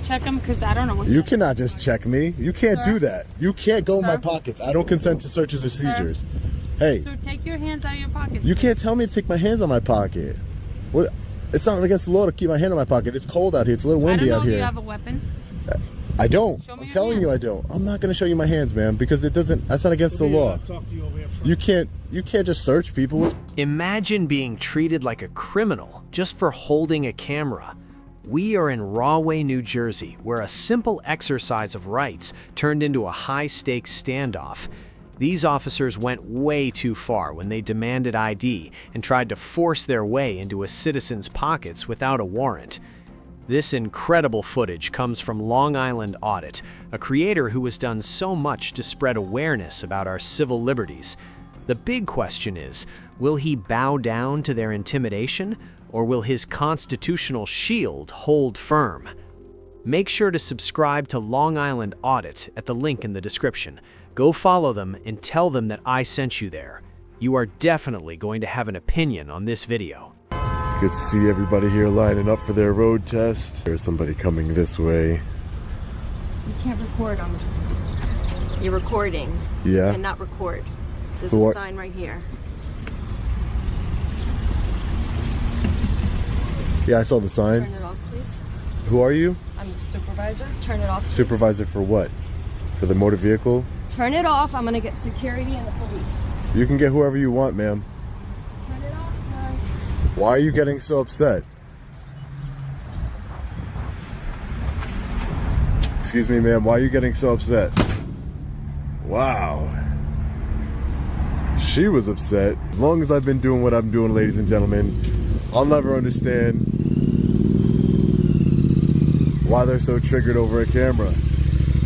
check them? Because I don't know what You cannot just check me. You can't Sir? do that. You can't go in my Sir? pockets. I don't consent to searches or seizures. Hey, So take your hands out of your pockets. you can't tell me to take my hands out of my pocket. What? It's not against the law to keep my hand in my pocket. It's cold out here. It's a little windy out I don't know if here. you have a weapon. I don't. Show me I'm your telling you I hands. don't. I'm not going to show you my hands, man, because it doesn't. That's not against the law. Talk to you over here front. You can't just search people. Imagine being treated like a criminal just for holding a camera. We are in Rahway, New Jersey, where a simple exercise of rights turned into a high-stakes standoff. These officers went way too far when they demanded ID and tried to force their way into a citizen's pockets without a warrant. This incredible footage comes from Long Island Audit, a creator who has done so much to spread awareness about our civil liberties. The big question is, will he bow down to their intimidation, or will his constitutional shield hold firm? Make sure to subscribe to Long Island Audit at the link in the description. Go follow them and tell them that I sent you there. You are definitely going to have an opinion on this video. Good to see everybody here lining up for their road test. There's somebody coming this way. You can't record on this. You're recording. Yeah. And not record. There's Who a are- sign right here. Yeah, I saw the Turn sign. it off, please. Who are you? I'm the supervisor. Turn it off, please. Supervisor for what? For the motor vehicle? Turn it off. I'm gonna get security and the police. You can get whoever you want, ma'am. Turn it off, man. Why are you getting so upset? Excuse me, ma'am. Why are you getting so upset? Wow. She was upset. As long as I've been doing what I'm doing, ladies and gentlemen, I'll never understand why they're so triggered over a camera.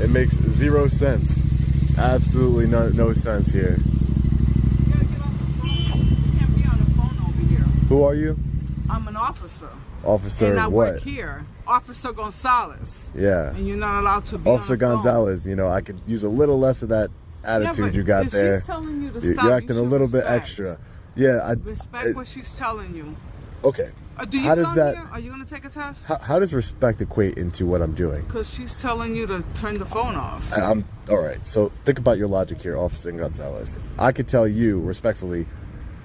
It makes zero sense. Absolutely no sense here. You gotta get off the phone. You can't be on the phone over here. Who are you? I'm an officer. Officer and I what? work here. Officer Gonzalez. Yeah. And you're not allowed to be Officer on the phone. Gonzalez, you know, I could use a little less of that attitude but you got if there. she's telling you to You're stop, you acting a should little bit respect. extra. Yeah, Respect what she's telling you. okay. Do you How does belong that? here? Are you gonna take a test? How does respect equate into what I'm doing? Because she's telling you to turn the phone off. I'm all right. So think about your logic here, Officer Gonzalez. I could tell you respectfully,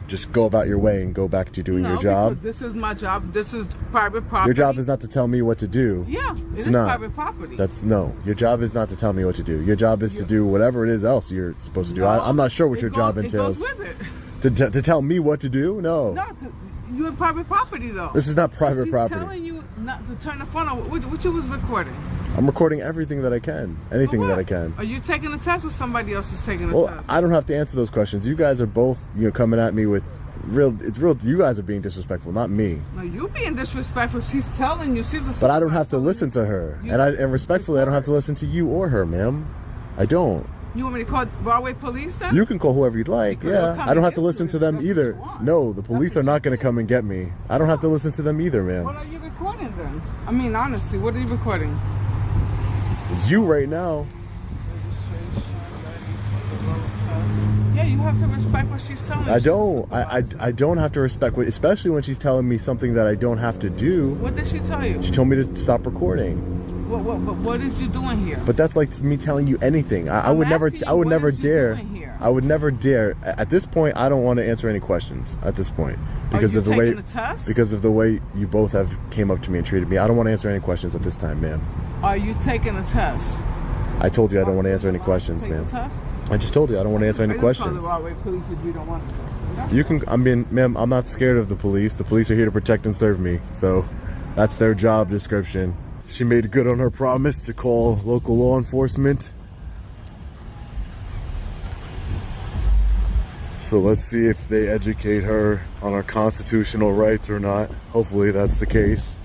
just go about your way and go back to doing your job. Because this is my job. This is private property. Your job is not to tell me what to do. Yeah, It's is not. private property. That's no. Your job is not to tell me what to do. Your job is to do whatever it is else you're supposed to do. No, I'm not sure what it your goes- job entails. It goes with it. To tell me what to do? No. No, you're in private property though. This is not private She's property. telling you not to turn the phone off. What you was recording? I'm recording everything that I can. Anything For that I what? can. Are you taking a test or somebody else is taking a Well, test? I don't have to answer those questions. You guys are both, coming at me with it's real. You guys are being disrespectful, not me. No, you being disrespectful. She's telling you. She's a. But I don't have to supervisor. listen to her, You- and respectfully, I don't have to listen to you or her, ma'am. I don't. You want me to call Broadway police then? You can call whoever you'd like. Because they'll Yeah, come I don't and have to get listen you to if them that's what either. you want. No, the police are not going to come and get me. I don't have to listen to them either, What ma'am. are you recording then? I mean, honestly, what are you recording? You right now. Yeah, you have to respect what she's telling you. I She's a don't. supervisor. I don't have to respect, especially when she's telling me something that I don't have to do. What did she tell you? She told me to stop recording. What is you doing here? But that's like me telling you anything. I would never. asking I you, would what never is you dare. doing here? I would never dare. At this point, I don't want to answer any questions. At this point, because you of the way. taking a test? Because of the way you both have came up to me and treated me. I don't want to answer any questions at this time, ma'am. Are you taking a test? I told you I don't want to answer any questions, Take ma'am. the test? I just told you I don't want to answer any I just call questions. the Broadway police if you don't want a test. You can. I mean, ma'am, I'm not scared of the police. The police are here to protect and serve me. So, that's their job description. She made good on her promise to call local law enforcement. So let's see if they educate her on our constitutional rights or not. Hopefully that's the case.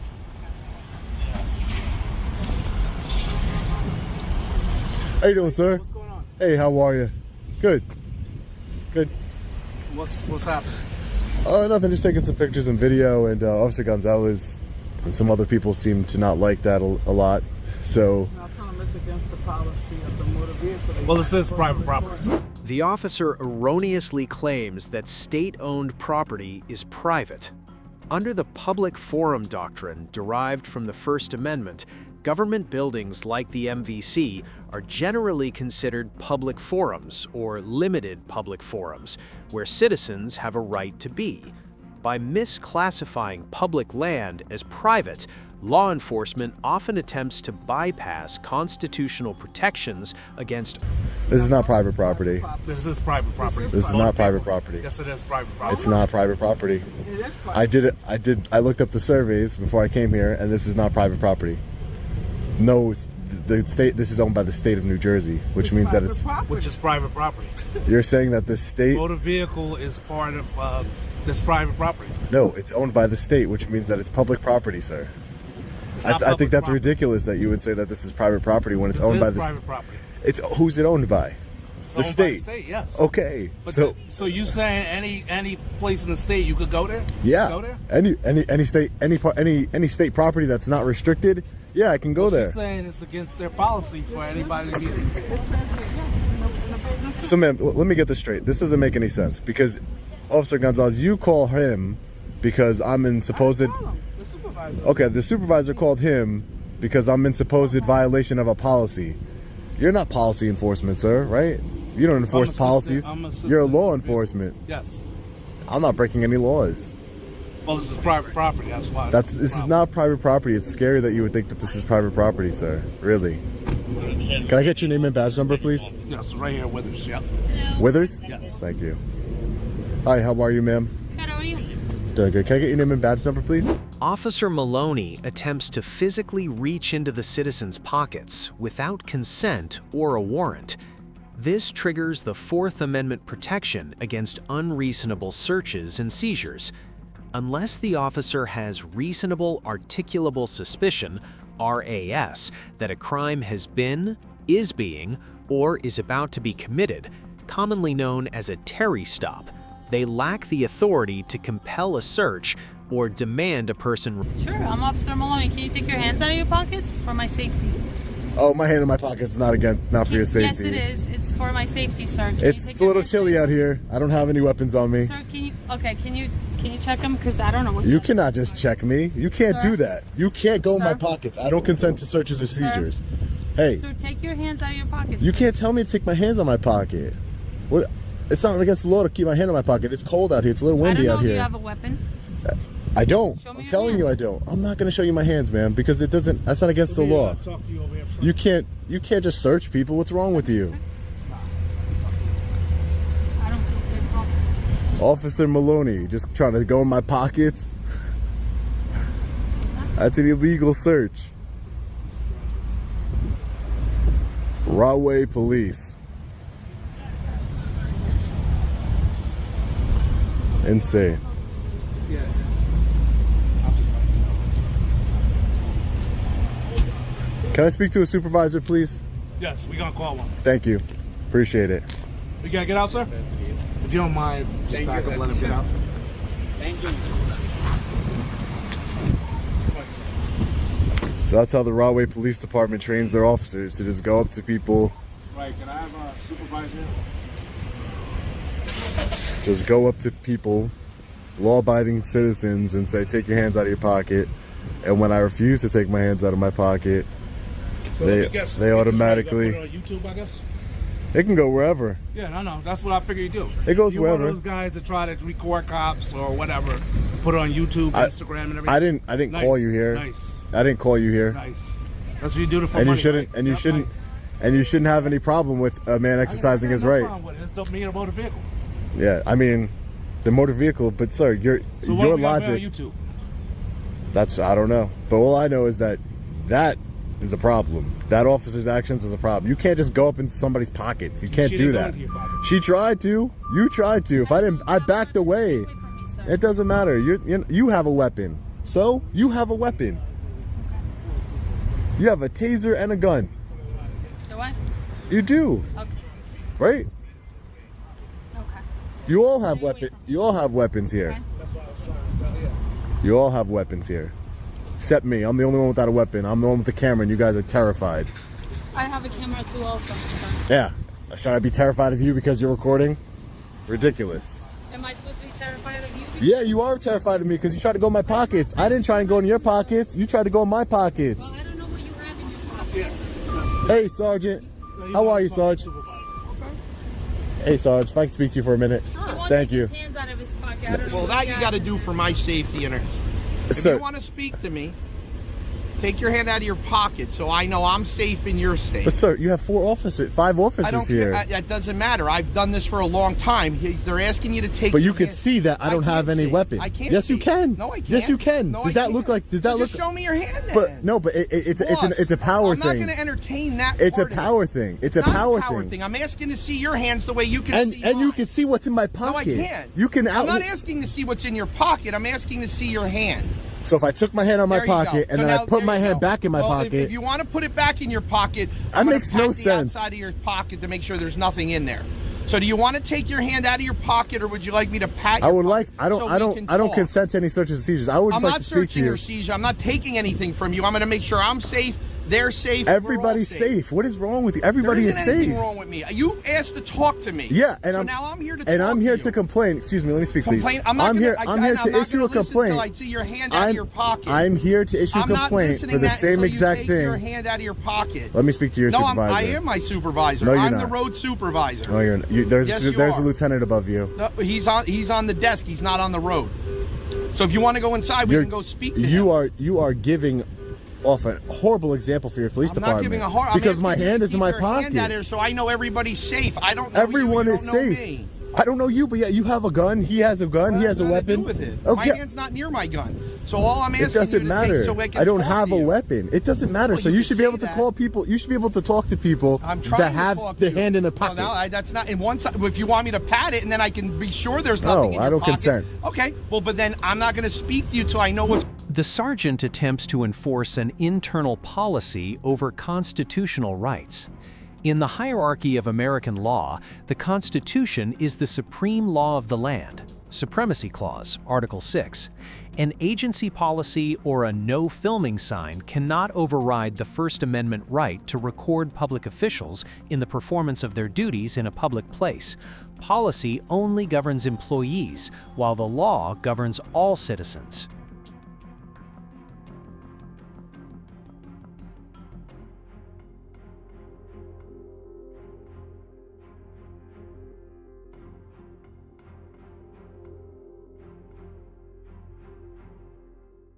How you doing, sir? What's going on? Hey, how are you? Good. Good. What's happening? Nothing, just taking some pictures and video, and Officer Gonzalez and some other people seem to not like that a lot. So, I'll tell them it's against the policy of the motor vehicle. Well, this is private property. The officer erroneously claims that state-owned property is private. Under the public forum doctrine derived from the First Amendment, Government buildings like the MVC are generally considered public forums or limited public forums, where citizens have a right to be. By misclassifying public land as private, law enforcement often attempts to bypass constitutional protections against. This is not private property. This is private property. This is not private property. Yes, it is private property. It's not private property. It is private. I looked up the surveys before I came here, and this is not private property. No, the state. This is owned by the state of New Jersey, which means that it's. Which is private property. You're saying that the state. Motor vehicle is part of this private property. No, it's owned by the state, which means that it's public property, sir. I think that's ridiculous that you would say that this is private property when it's owned by the private property. It's who's it owned by? The state. By the state, yes. Okay. But So you saying any place in the state you could go there? yeah. Go there? Any state any state property that's not restricted, yeah, I can go there. She's saying it's against their policy for anybody to be. So ma'am, let me get this straight. This doesn't make any sense because Officer Gonzalez, you call him because I'm in supposed. The supervisor. Okay, the supervisor called him because I'm in supposed violation of a policy. You're not policy enforcement, sir, right? You don't enforce policies. You're a law enforcement. Yes. I'm not breaking any laws. Well, this is private property. That's why. This is not private property. It's scary that you would think that this is private property, sir. Really. Can I get your name and badge number, please? Yes, right here with us. Yep. Withers? Yes. Thank you. Hi, how are you, ma'am? Good, how are you? Doing good. Can I get your name and badge number, please? Officer Maloney attempts to physically reach into the citizen's pockets without consent or a warrant. This triggers the Fourth Amendment protection against unreasonable searches and seizures. Unless the officer has reasonable articulable suspicion, RAS, that a crime has been, is being, or is about to be committed, commonly known as a Terry stop, they lack the authority to compel a search or demand a person. Sure, I'm Officer Maloney. Can you take your hands out of your pockets for my safety? Oh, my hand in my pocket's not for your safety. Yes, it is. It's for my safety, sir. It's a little chilly out here. I don't have any weapons on me. Sir, can you check them? Because I don't know what. You cannot just check me. You can't Sir? do that. You can't go in my Sir? pockets. I don't consent to searches or seizures. Hey, Sir, take your hands out of your pockets. you can't tell me to take my hands on my pocket. What? It's not against the law to keep my hand in my pocket. It's cold out here. It's a little windy out I don't know if here. you have a weapon. I don't. Show me I'm your telling you I hands. don't. I'm not going to show you my hands, man, because it doesn't. That's not against the law. Talk to you over here. You can't just search people. What's wrong with you? I don't feel safe. Officer Maloney, just trying to go in my pockets. That's an illegal search. Rahway Police. Insane. Can I speak to a supervisor, please? Yes, we're gonna call one. Thank you. Appreciate it. We gotta get out, sir. If you don't mind, just back up, let him get out. Thank you. So that's how the Rahway Police Department trains their officers to just go up to people. Right, can I have a supervisor? Just go up to people, law-abiding citizens, and say, take your hands out of your pocket. And when I refuse to take my hands out of my pocket, So they automatically... Put it on YouTube, I guess? It can go wherever. Yeah, no, that's what I figured you do. It goes you wherever. One of those guys that try to record cops or whatever, put it on YouTube, Instagram, and everything. I didn't Nice, call you here. Nice. I didn't call you here. Nice. That's what you do to And money, you shouldn't. right? And you Yep, shouldn't. nice. And you shouldn't have any problem with a man exercising his no right. problem with it. It's the mean motor vehicle. Yeah, I mean, the motor vehicle. But sir, So what your do we gotta put logic. on YouTube? That's I don't know. But all I know is that is a problem. That officer's actions is a problem. You can't just go up into somebody's pockets. You can't She do didn't go that. into your pocket. She tried to. You tried to. If I didn't, I backed away. Away from me, sir. It doesn't matter. You have a weapon. So you have a weapon. You have a taser and a gun. Do I? You do, Okay. right? Okay. You all have Stay away weapon. from me. You all have weapons here. Okay. You all have weapons here, except me. I'm the only one without a weapon. I'm the one with the camera, and you guys are terrified. I have a camera too, also, sir. Yeah. Should I be terrified of you because you're recording? Ridiculous. Am I supposed to be terrified of you? Yeah, you are terrified of me because you tried to go in my pockets. I didn't try and go in your pockets. You tried to go in my pockets. Well, I don't know what you have Yeah. Hey, Sergeant. How are you, Sarge? Hey, Sarge. If I can speak to you for a minute. He won't Thank take you. his hands out of his pocket. I don't know Well, what that he you has got to in do there. for my safety. And if Sir. you want to speak to me, take your hand out of your pocket so I know I'm safe and you're safe. But sir, you have 5 I officers don't here. care. That doesn't matter. I've done this for a long time. They're asking you to take. But you your can hand- see that I don't have can't any see. weapon. I can't. Yes, see. you can. No, I can't. Yes, you can. No, Does I that look can't. like? Does that So look? just show me your hand. Then. But no, but it's Boss, a power I'm not thing. going to entertain that. It's a part of it. power thing. It's a Not power thing. thing. I'm asking to see your hands the way you can And see you mine. can see what's in my No, I pocket. can't. You can I'm out. not asking to see what's in your pocket. I'm asking to see your hand. So if I took my hand out of my There you go. pocket and So then now, I put there my you hand go. back in my Well, pocket, If you want to put it back in your pocket, That I'm gonna makes no pat the sense. outside of your pocket to make sure there's nothing in there. So do you want to take your hand out of your pocket, or would you like me to pat? I your would like. pocket I don't. so I we don't. can I don't talk? consent to any searches and seizures. I would just I'm like not to speak to searching you. or seizure. I'm not taking anything from you. I'm going to make sure I'm safe. They're safe. we're all Everybody's safe. What is wrong with you? There Everybody isn't is anything safe. wrong with me. You asked to talk to me. Yeah, and so I'm now I'm here to. and talk I'm here to to you. complain. Excuse me. Let me speak, Complain. please. I'm not here. gonna, I'm here I'm to not issue gonna a listen complaint. Till I see your hand out of your pocket. I'm here to issue a I'm not complaint listening for the that same until exact you take your thing. hand out of your pocket. Let me speak to your No, supervisor. I am my supervisor. No, you're I'm not. the road supervisor. No, you're not. There's Yes, you there's a are. lieutenant above you. No, he's on the desk. He's not on the road. So if you want to go inside, we can go speak to him. You are giving off a horrible example for your police I'm department. not giving a horror because my asking you hand to is in keep my your hand pocket. out here so I know everybody's safe. I don't know Everyone you, is you don't know safe. me. I don't know you, but yeah, you have a gun. He has a gun. He has a Nothing to do weapon. with it. Okay. My hand's not near my gun. So all I'm asking It doesn't you to matter. take so I can I don't talk have to a you. weapon. It doesn't matter. Well, so you you can should be say able to that. call people. You should be able to talk to people I'm trying that to have talk the to you. hand in their Well, pocket. no, that's not. And once, if you want me to pat it, and then I can be sure there's nothing in your I don't pocket. consent. Okay. Well, but then I'm not going to speak to you till I know what's. The sergeant attempts to enforce an internal policy over constitutional rights. In the hierarchy of American law, the Constitution is the supreme law of the land. Supremacy Clause, Article 6. An agency policy or a no filming sign cannot override the First Amendment right to record public officials in the performance of their duties in a public place. Policy only governs employees, while the law governs all citizens.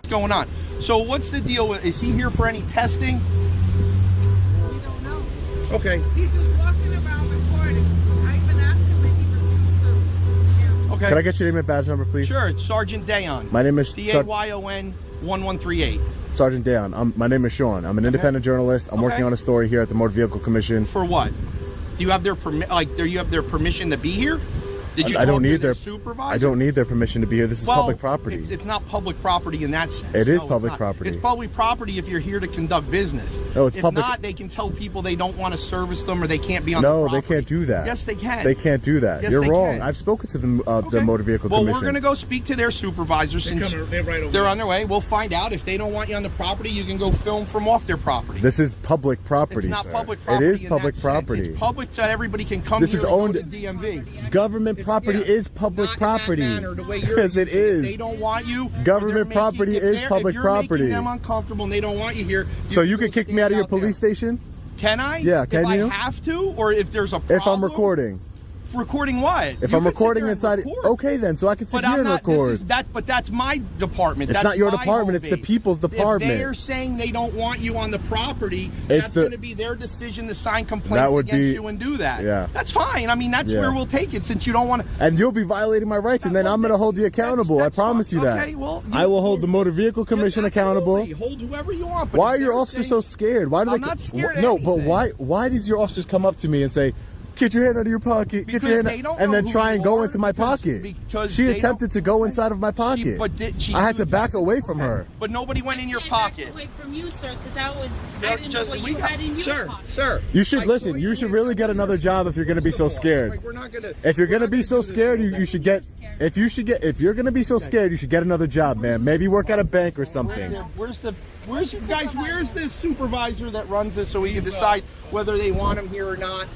going on. So what's the deal with? Is he here for any testing? We don't know. Okay. He's just walking around recording. I even asked him and he refused to answer. Okay. Can I get your name and badge number, please? Sure. It's Sergeant Dayon. My name is Dayon 1138. Sergeant Dayon. My name is Sean. I'm an independent journalist. I'm working on a story here at the Motor Vehicle Commission. For what? Do you have their do you have their permission to be here? Did you I don't talk to need their their supervisor? I don't need their permission to be here. This is public property. It's not public property in that sense. It is No, it's public not. property. It's public property if you're here to conduct business. No, it's if public- not, they can tell people they don't want to service them or they can't be on No, the property. they can't do that. Yes, they can. They can't do that. Yes, You're they wrong. can. I've spoken to the Okay. Motor Vehicle well, Commission. we're going to go speak to their supervisor since They're right over they're there. on their way. We'll find out. If they don't want you on the property, you can go film from off their property. This is public property, it's not sir. public property. It is in public that sense. property. It's public so that everybody can come This here is and owned- go to DMV. Government It's- property yeah. is public Not property. In that manner, the way you're Yes, it using is. If they don't want you. Government if they're property if is they're- public if you're property. Making them uncomfortable and they don't want you here. So you can can kick me out of your police station? Can I? Yeah, can if you? I have to, or if there's a problem. If I'm recording. Recording what? If You I'm can sit recording there and inside, record. okay then, so I can sit But here I'm and not. record. But that's my department. It's That's not your my department, home it's the base. people's department. If they're saying they don't want you on the property, It's that's the- going to be their decision to sign complaints That would against be- you and do that. yeah. That's fine. I mean, that's Yeah. where we'll take it since you don't want to. And you'll be violating my rights, and then I'm going to hold you accountable. That's I promise fine. you that. Okay, well, I will hold the Motor Vehicle Commission accountable. Absolutely. Hold whoever you want. But Why if are your they're officers saying- so scared? Why do I'm they? not scared of No, but anything. why does your officers come up to me and say, "Get your hand out of your pocket. Because Get your hand," they don't and know then who try you and go are, into my because- pocket? because She they attempted to go inside of my pocket. But did she I had do to back that? away from her. But nobody went in your I can't back pocket. away from you, sir, because that was I didn't know Just- what we you got- had in your sir, pocket. Sir, You should I listen. saw You should with really get another job if you're going to be so scared. Like, we're not gonna. If you're we're gonna not be so do this scared, all you day. should get. If you're gonna be so scared, you should get another job, man. Maybe work at a bank or something. Where's you guys? Where's this supervisor that runs this so we can decide whether they want him here or not?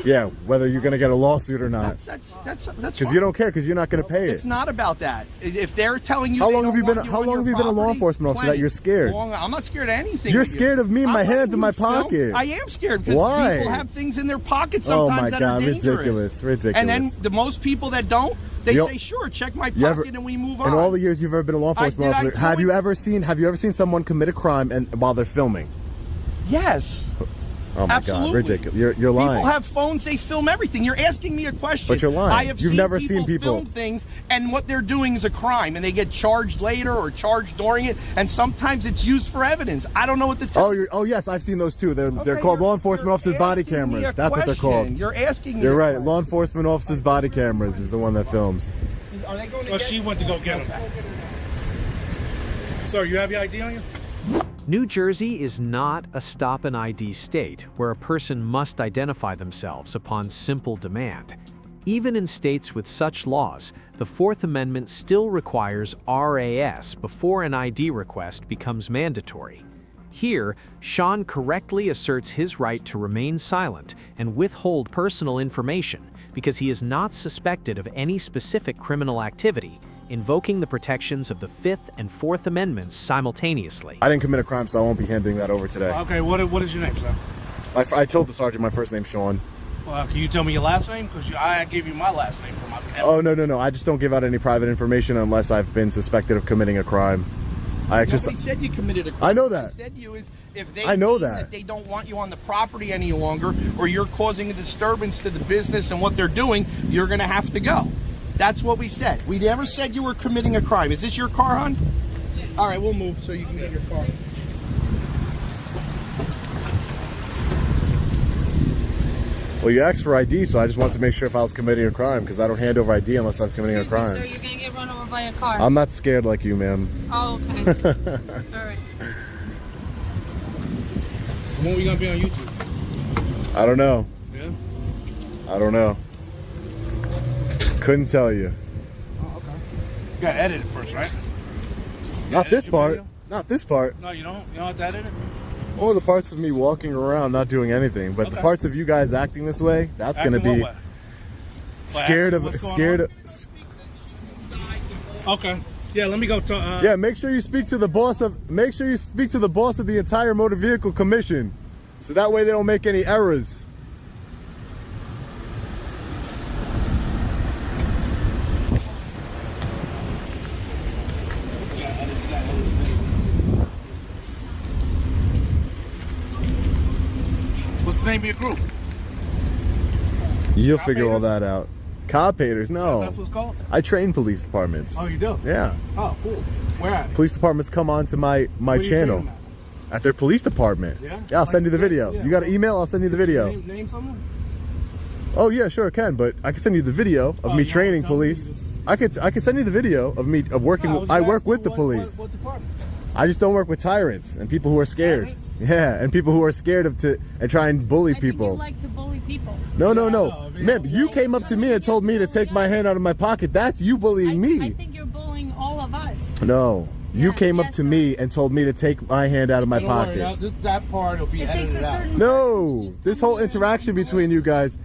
Yeah, whether you're gonna get a lawsuit or not. That's Because you don't care, because you're not gonna pay it. It's not about that. If they're telling you, How they long don't have you been? want How on long your have you been a law property, enforcement officer that plenty. you're scared? I'm not scared of anything. You're with you. scared of me, I'm my letting hands in you my film. pocket. I am scared because Why? people have things in their pockets Oh sometimes my that God, are dangerous. ridiculous. And then the most people that don't, they You- say, "Sure, check my You pocket," ever- and we move on. In all the years you've ever been a law enforcement officer, have you ever seen someone commit a crime and while they're filming? Yes. Oh my Absolutely. God, ridiculous! You're lying. People have phones; they film everything. You're asking me a question, But you're lying. I have You've seen never people seen people film things, and what they're doing is a crime, and they get charged later or charged during it, and sometimes it's used for evidence. I don't know what to tell. Oh yes, I've seen those too. They're Okay, called you're- law enforcement you're officers body asking me cameras. a That's what they're called. question. You're asking me. You're a right. question. Law enforcement officers body cameras is the one that films. Are they going to Well, get she went to go get him. Sir, you have your ID on you? New Jersey is not a stop and ID state where a person must identify themselves upon simple demand. Even in states with such laws, the Fourth Amendment still requires RAS before an ID request becomes mandatory. Here, Sean correctly asserts his right to remain silent and withhold personal information because he is not suspected of any specific criminal activity, invoking the protections of the Fifth and Fourth Amendments simultaneously. I didn't commit a crime, so I won't be handing that over today. Okay, what is your name, sir? I told the sergeant my first name's Sean. Well, can you tell me your last name? Because I gave you my last name for my behalf. Oh no! I just don't give out any private information unless I've been suspected of committing a crime. Nobody said you committed a crime. I know that. What they said you is if they I know deem that. they don't want you on the property any longer, or you're causing a disturbance to the business and what they're doing, you're going to have to go. That's what we said. We never said you were committing a crime. Is this your car, hon? All right, we'll move so you can get your car. Well, you asked for ID, so I just wanted to make sure if I was committing a crime, because I don't hand over ID unless I'm committing a Excuse me, crime. sir, you're gonna get run over by a car. I'm not scared like you, ma'am. Oh, okay. All right. When are we going to be on YouTube? I don't know. Yeah? I don't know. Couldn't tell you. Oh, okay. You got to edit it first, right? Not this your part. video? Not this part. No, you don't? You don't have to edit it? All the parts of me walking around not doing anything, but the Okay. parts of you guys acting this way, that's going to Acting be what way? scared of What's going scared on? of Okay. Yeah, let me go talk. Yeah, make sure you speak to the boss of the entire motor vehicle commission, so that way they don't make any errors. What's the name of your group? You'll Cop figure all haters? that out. Cop haters, no. That's what it's called? I train police departments. Oh, you do? Yeah, Oh, cool. Where at? police departments come on to my Where do you train channel them at? at their police department. Yeah? I'll send you the Like, video. yeah. You got an email? I'll send you the video. Name something? Oh yeah, sure, I can. But I can send you the video of Oh, me you training don't tell me, police. you just- I could send you the video of me of working. No, was I just work asking with the what- police. What department? I just don't work with tyrants and people who are scared. Tyrants? Yeah, and people who are scared and try and bully I think you people. like to bully people. No, No, ma'am, you came up to me and told me to take my hand out of my pocket. That's you bullying I me. think you're bullying all of us. No, you Yeah, came up yes, to sir. me and told me to take my hand out of my Don't worry, pocket. that part will be It takes edited a out. certain No, person to just this come whole here and interaction bully between us. you guys,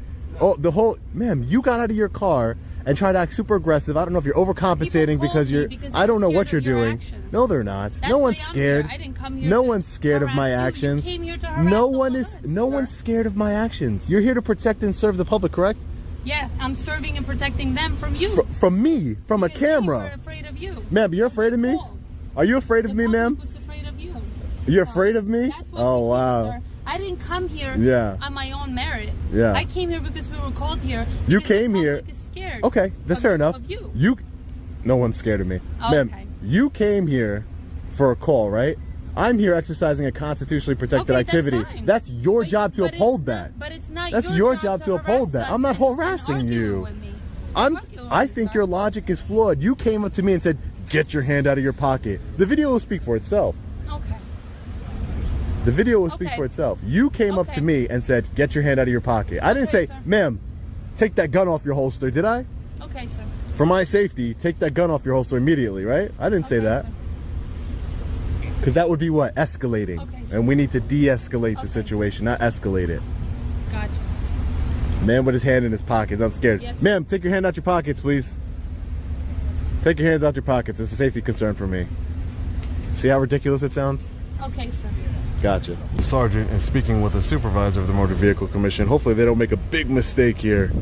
ma'am, you got out of your car and tried to act super aggressive. I don't know if you're overcompensating People because called me you're, because I don't they're know what you're scared of your doing. actions. No, they're not. That's No why one's I'm scared. here. I didn't come here No to one's scared of my harass you. You actions. came here to harass No all one of is. us, No sir. one's scared of my actions. You're here to protect and serve the public, correct? Yeah, I'm serving and protecting them from you. From me, from a Because they were camera. afraid of you. Ma'am, you're afraid of me? Cool. Are you afraid of The me, public ma'am? was afraid of you. You're So, afraid of me? That's what Oh, we're here, wow. sir. I didn't come here Yeah. on my own merit. Yeah. I came here because we were called here. You because the came here- public is scared Okay, that's of- fair enough. Of you. No one's scared of me. Oh, Ma'am, okay. you came here for a call, right? I'm here exercising a constitutionally protected Okay, activity. That's, fine. That's your But- job to but it's uphold not- that. But it's not That's your job to uphold that. harass I'm not us and harassing argue you. with me. I Argue think with your us. logic is flawed. You came up to me and said, "Get your hand out of your pocket." The video will speak for itself. Okay. The video will speak Okay. for itself. You came up to Okay. me and said, "Get your hand out of your pocket." I didn't Okay, say, sir. "Ma'am, take that gun off your holster," did I? Okay, sir. For my safety, take that gun off your holster immediately, right? I didn't say Okay, that. sir. Because that would be what? Escalating. Okay, sir. And we need to de-escalate Okay, the sir. situation, not escalate it. Gotcha. Man with his hand in his pocket. I'm scared. Yes. Ma'am, take your hand out your pockets, please. Take your hands out your pockets. It's a safety concern for me. See how ridiculous it sounds? Okay, sir. Gotcha. The sergeant is speaking with the supervisor of the Motor Vehicle Commission. Hopefully they don't make a big mistake here.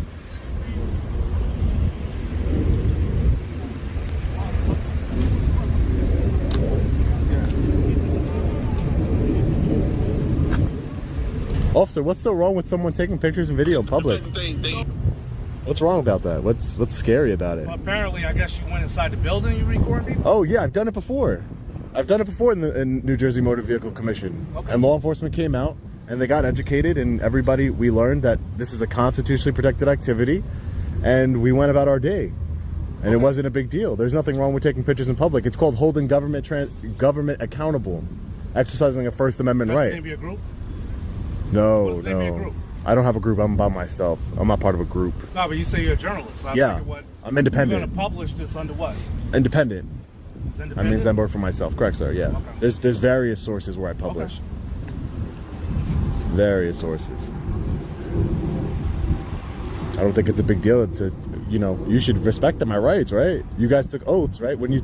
Officer, what's so wrong with someone taking pictures and video in public? What's wrong about that? What's scary about it? Well, apparently, I guess you went inside the building and you recorded people? Oh yeah, I've done it before. I've done it before in New Jersey Motor Vehicle Commission. Okay. And law enforcement came out and they got educated, and everybody, we learned that this is a constitutionally protected activity, and we went about our day. And it wasn't a big deal. There's nothing wrong with taking pictures in public. It's called holding government accountable, exercising a First Amendment That's right. the name of your group? No, What's the name of your no. group? I don't have a group. I'm by myself. I'm not part of a group. No, but you say you're a journalist. So I Yeah, figured I'm independent. You're going to publish this under what? Independent. It's I independent? mean, I'm work for myself. Correct, sir. Yeah. Okay. There's various sources where I publish. Okay. Various sources. I don't think it's a big deal to, you should respect my rights, right? You guys took oaths, right? When you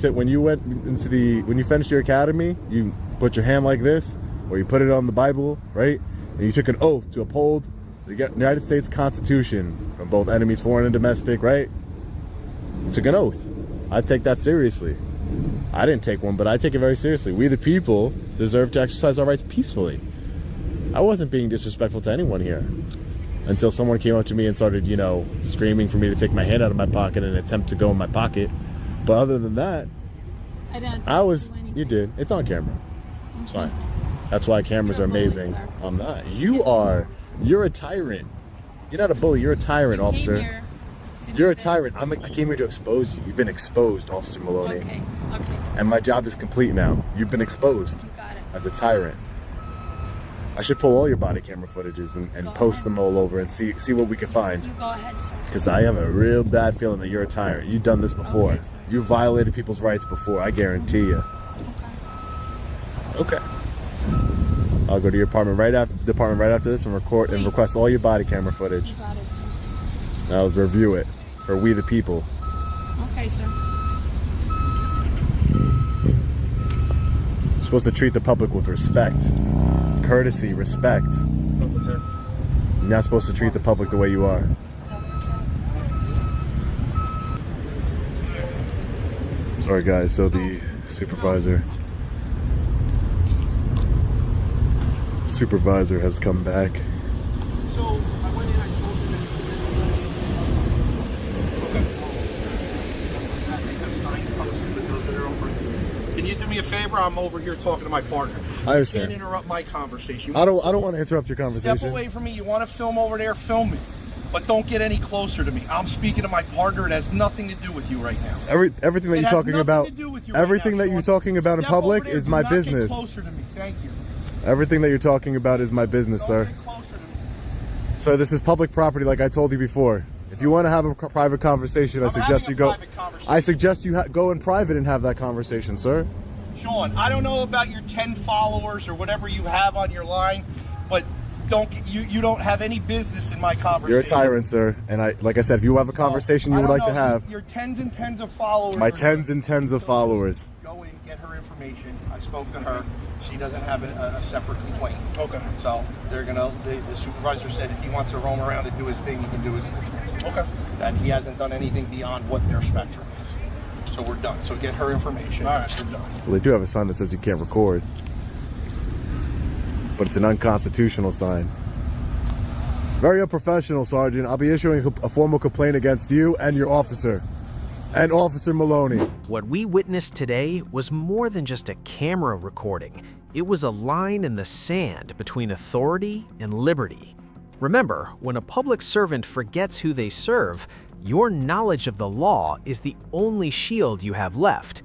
finished your academy, you put your hand like this, or you put it on the Bible, right? And you took an oath to uphold the United States Constitution from both enemies, foreign and domestic, right? You took an oath. I take that seriously. I didn't take one, but I take it very seriously. We the people deserve to exercise our rights peacefully. I wasn't being disrespectful to anyone here until someone came up to me and started, screaming for me to take my hand out of my pocket in an attempt to go in my pocket. But other than that, I didn't. you did. It's on camera. It's fine. That's why cameras You're are a bully, amazing. sir. I'm not. You Yes, you are. You're a tyrant. You're not a bully. You're a tyrant, I came officer. here to do You're a this. tyrant. I came here to expose you. You've been exposed, Officer Maloney. Okay. Okay. Sir. And my job is complete now. You've been exposed You got it. as a tyrant. I should pull all your body camera footages and Go post ahead. them all over and see what we can find. You go ahead, sir. Because I have a real bad feeling that you're a tyrant. You've done this before. Okay, sir. You violated people's rights before. I guarantee you. Okay. I'll go to your department right after this and record and Please. request all your body camera footage. You got it, sir. And I'll review it for we the people. Okay, sir. You're supposed to treat the public with respect, courtesy, respect. You're not supposed to treat the public the way you are. Sorry guys, so the supervisor has come back. So I went in, I told you that. Can you do me a favor? I'm over here talking to my partner. I understand. You can't interrupt my conversation. I don't want to interrupt your Step conversation. away from me. You want to film over there, film me. But don't get any closer to me. I'm speaking to my partner. It has nothing to do with you right now. Everything that It you're has talking nothing about, to do with you right everything now, that you're Sean. talking about in Step over public there. is Do my not business. Get closer to me. Thank you. Everything that you're talking about is my business, Don't sir. get closer to me. So this is public property, like I told you before. If you want to have a private conversation, I I'm suggest having you a go. private conversation. I suggest you go in private and have that conversation, sir. Sean, I don't know about your 10 followers or whatever you have on your line, but you don't have any business in my conversation. You're a tyrant, sir. And like I said, if you have a conversation you would like to have, Your tens and tens of followers. my are tens good. and tens of followers. Go in, get her information. I spoke to her. She doesn't have a separate complaint. Okay. So the supervisor said if he wants to roam around and do his thing, he can do his thing. Okay. That he hasn't done anything beyond what their spectrum is. So we're done. So get her information. All right. We're done. Well, they do have a sign that says you can't record, but it's an unconstitutional sign. Very unprofessional, Sergeant. I'll be issuing a formal complaint against you and your officer, and Officer Maloney. What we witnessed today was more than just a camera recording. It was a line in the sand between authority and liberty. Remember, when a public servant forgets who they serve, your knowledge of the law is the only shield you have left.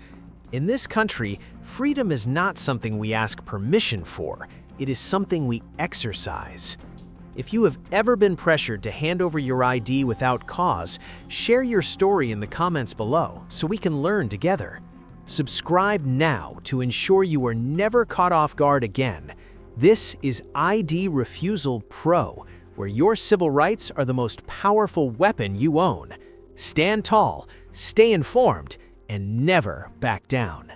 In this country, freedom is not something we ask permission for. It is something we exercise. If you have ever been pressured to hand over your ID without cause, share your story in the comments below so we can learn together. Subscribe now to ensure you are never caught off guard again. This is ID Refusal Pro, where your civil rights are the most powerful weapon you own. Stand tall, stay informed, and never back down.